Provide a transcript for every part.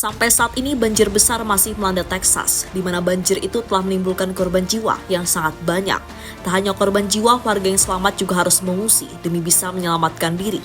Sampai saat ini banjir besar masih melanda Texas, di mana banjir itu telah menimbulkan korban jiwa yang sangat banyak. Tak hanya korban jiwa, warga yang selamat juga harus mengungsi demi bisa menyelamatkan diri.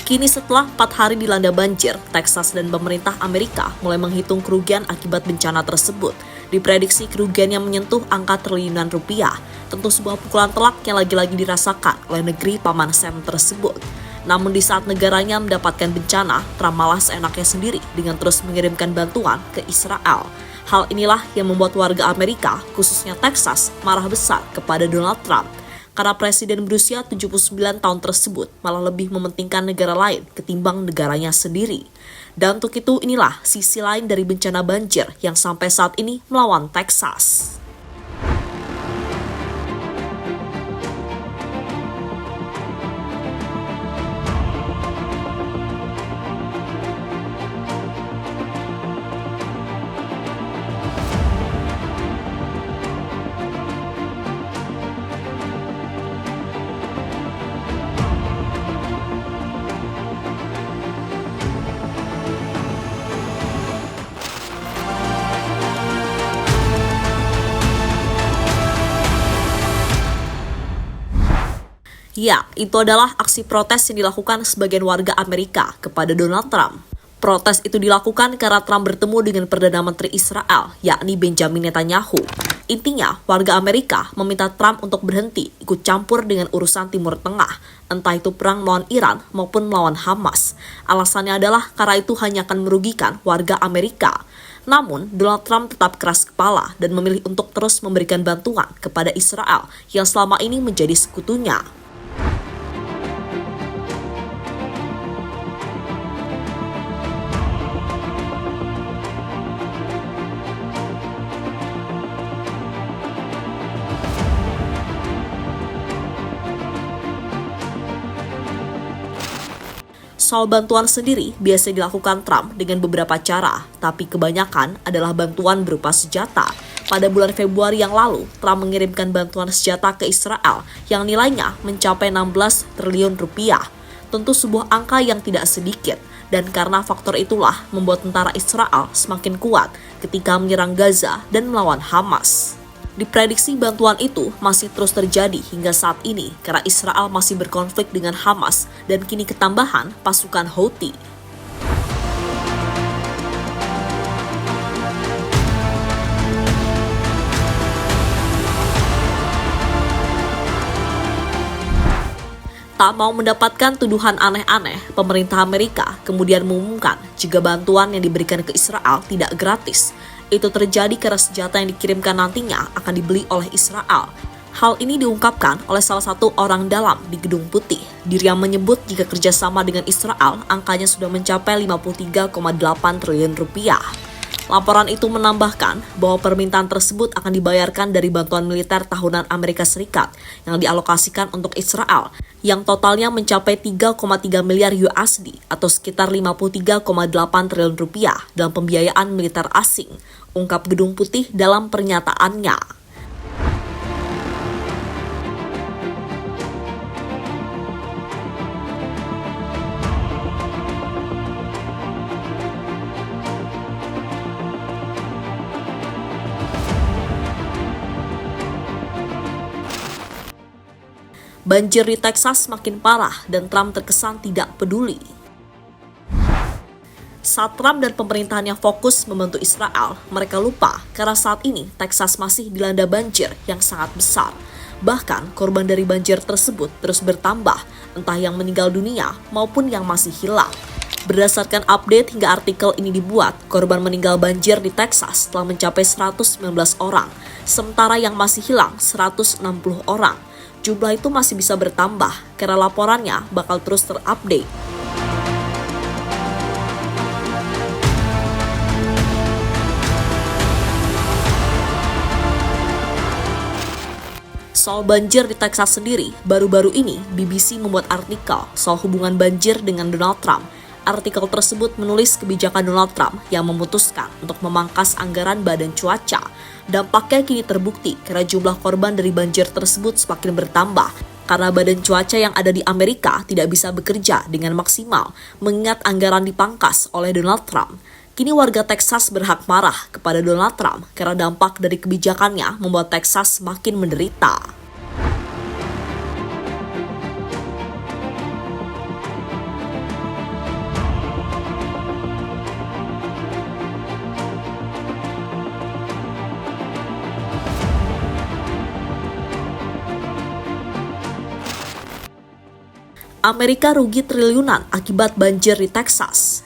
Kini setelah 4 hari dilanda banjir, Texas dan pemerintah Amerika mulai menghitung kerugian akibat bencana tersebut. Diprediksi kerugian yang menyentuh angka triliunan rupiah. Tentu sebuah pukulan telak yang lagi-lagi dirasakan oleh negeri Paman Sam tersebut. Namun di saat negaranya mendapatkan bencana, Trump malah seenaknya sendiri dengan terus mengirimkan bantuan ke Israel. Hal inilah yang membuat warga Amerika, khususnya Texas, marah besar kepada Donald Trump. Karena presiden berusia 79 tahun tersebut malah lebih mementingkan negara lain ketimbang negaranya sendiri. Dan untuk itu inilah sisi lain dari bencana banjir yang sampai saat ini melawan Texas. Ya, itu adalah aksi protes yang dilakukan sebagian warga Amerika kepada Donald Trump. Protes itu dilakukan karena Trump bertemu dengan Perdana Menteri Israel, yakni Benjamin Netanyahu. Intinya, warga Amerika meminta Trump untuk berhenti ikut campur dengan urusan Timur Tengah, entah itu perang melawan Iran maupun melawan Hamas. Alasannya adalah karena itu hanya akan merugikan warga Amerika. Namun, Donald Trump tetap keras kepala dan memilih untuk terus memberikan bantuan kepada Israel yang selama ini menjadi sekutunya. Soal bantuan sendiri biasa dilakukan Trump dengan beberapa cara, tapi kebanyakan adalah bantuan berupa senjata. Pada bulan Februari yang lalu, Trump mengirimkan bantuan senjata ke Israel yang nilainya mencapai 16 triliun rupiah. Tentu sebuah angka yang tidak sedikit, dan karena faktor itulah membuat tentara Israel semakin kuat ketika menyerang Gaza dan melawan Hamas. Diprediksi bantuan itu masih terus terjadi hingga saat ini karena Israel masih berkonflik dengan Hamas dan kini ketambahan pasukan Houthi. Tak mau mendapatkan tuduhan aneh-aneh, pemerintah Amerika kemudian mengumumkan jika bantuan yang diberikan ke Israel tidak gratis. Itu terjadi karena senjata yang dikirimkan nantinya akan dibeli oleh Israel. Hal ini diungkapkan oleh salah satu orang dalam di Gedung Putih. Dirinya menyebut jika kerjasama dengan Israel, angkanya sudah mencapai 53,8 triliun rupiah. Laporan itu menambahkan bahwa permintaan tersebut akan dibayarkan dari bantuan militer tahunan Amerika Serikat yang dialokasikan untuk Israel, yang totalnya mencapai 3,3 miliar USD atau sekitar 53,8 triliun rupiah dalam pembiayaan militer asing, ungkap Gedung Putih dalam pernyataannya. Banjir di Texas makin parah dan Trump terkesan tidak peduli. Saat Trump dan pemerintahannya fokus membantu Israel, mereka lupa karena saat ini Texas masih dilanda banjir yang sangat besar. Bahkan korban dari banjir tersebut terus bertambah, entah yang meninggal dunia maupun yang masih hilang. Berdasarkan update hingga artikel ini dibuat, korban meninggal banjir di Texas telah mencapai 119 orang, sementara yang masih hilang 160 orang. Jumlah itu masih bisa bertambah karena laporannya bakal terus terupdate. Soal banjir di Texas sendiri, baru-baru ini BBC membuat artikel soal hubungan banjir dengan Donald Trump. Artikel tersebut menulis kebijakan Donald Trump yang memutuskan untuk memangkas anggaran Badan Cuaca. Dampaknya kini terbukti karena jumlah korban dari banjir tersebut semakin bertambah. Karena Badan Cuaca yang ada di Amerika tidak bisa bekerja dengan maksimal mengingat anggaran dipangkas oleh Donald Trump. Kini warga Texas berhak marah kepada Donald Trump karena dampak dari kebijakannya membuat Texas makin menderita. Amerika rugi triliunan akibat banjir di Texas.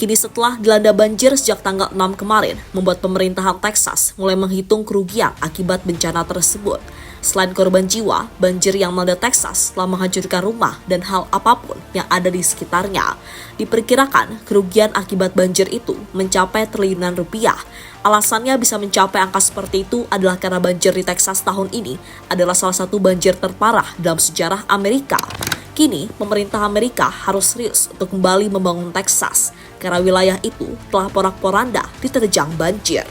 Kini setelah dilanda banjir sejak tanggal 6 kemarin, membuat pemerintahan Texas mulai menghitung kerugian akibat bencana tersebut. Selain korban jiwa, banjir yang melanda Texas telah menghancurkan rumah dan hal apapun yang ada di sekitarnya. Diperkirakan kerugian akibat banjir itu mencapai triliunan rupiah. Alasannya bisa mencapai angka seperti itu adalah karena banjir di Texas tahun ini adalah salah satu banjir terparah dalam sejarah Amerika. Kini, pemerintah Amerika harus serius untuk kembali membangun Texas karena wilayah itu telah porak-poranda diterjang banjir.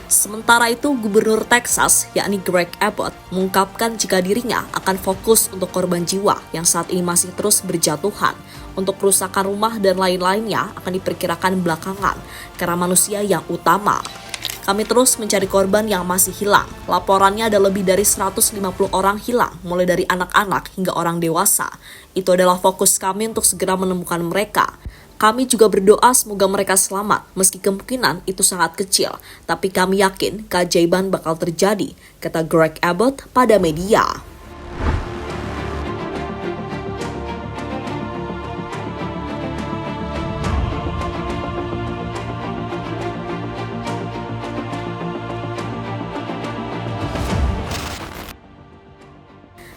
Sementara itu, Gubernur Texas, yakni Greg Abbott, mengungkapkan jika dirinya akan fokus untuk korban jiwa yang saat ini masih terus berjatuhan. Untuk kerusakan rumah dan lain-lainnya akan diperkirakan belakangan, karena manusia yang utama. Kami terus mencari korban yang masih hilang. Laporannya ada lebih dari 150 orang hilang, mulai dari anak-anak hingga orang dewasa. Itu adalah fokus kami untuk segera menemukan mereka. Kami juga berdoa semoga mereka selamat, meski kemungkinan itu sangat kecil. Tapi kami yakin keajaiban bakal terjadi, kata Greg Abbott pada media.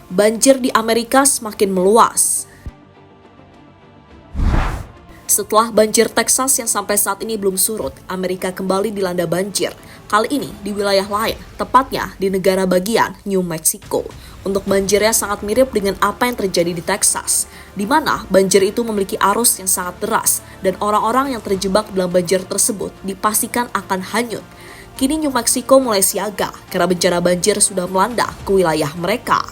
Banjir di Amerika semakin meluas. Setelah banjir Texas yang sampai saat ini belum surut, Amerika kembali dilanda banjir. Kali ini di wilayah lain, tepatnya di negara bagian New Mexico. Untuk banjirnya sangat mirip dengan apa yang terjadi di Texas, di mana banjir itu memiliki arus yang sangat deras dan orang-orang yang terjebak dalam banjir tersebut dipastikan akan hanyut. Kini New Mexico mulai siaga karena bencana banjir sudah melanda ke wilayah mereka.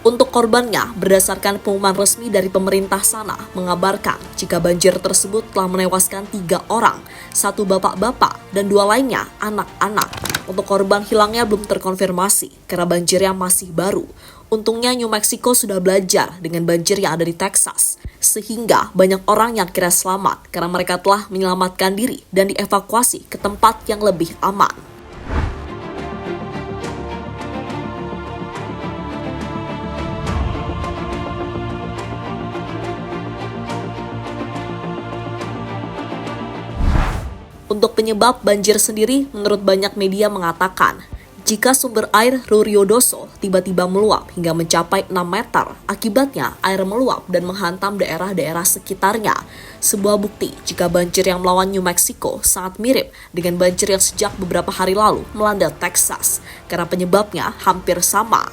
Untuk korbannya, berdasarkan pengumuman resmi dari pemerintah sana, mengabarkan jika banjir tersebut telah menewaskan 3 orang, 1 bapak-bapak, dan 2 lainnya anak-anak. Untuk korban hilangnya belum terkonfirmasi, karena banjirnya masih baru. Untungnya New Mexico sudah belajar dengan banjir yang ada di Texas, sehingga banyak orang yang kira selamat, karena mereka telah menyelamatkan diri dan dievakuasi ke tempat yang lebih aman. Untuk penyebab banjir sendiri, menurut banyak media mengatakan, jika sumber air Rio Doso tiba-tiba meluap hingga mencapai 6 meter, akibatnya air meluap dan menghantam daerah-daerah sekitarnya. Sebuah bukti jika banjir yang melawan New Mexico sangat mirip dengan banjir yang sejak beberapa hari lalu melanda Texas, karena penyebabnya hampir sama.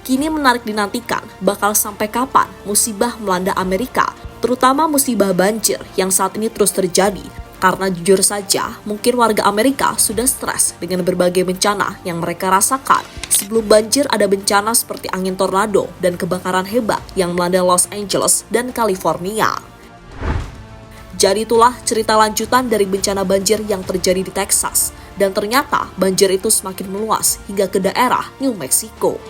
Kini menarik dinantikan bakal sampai kapan musibah melanda Amerika, terutama musibah banjir yang saat ini terus terjadi. Karena jujur saja, mungkin warga Amerika sudah stres dengan berbagai bencana yang mereka rasakan. Sebelum banjir ada bencana seperti angin tornado dan kebakaran hebat yang melanda Los Angeles dan California. Jadi itulah cerita lanjutan dari bencana banjir yang terjadi di Texas. Dan ternyata banjir itu semakin meluas hingga ke daerah New Mexico.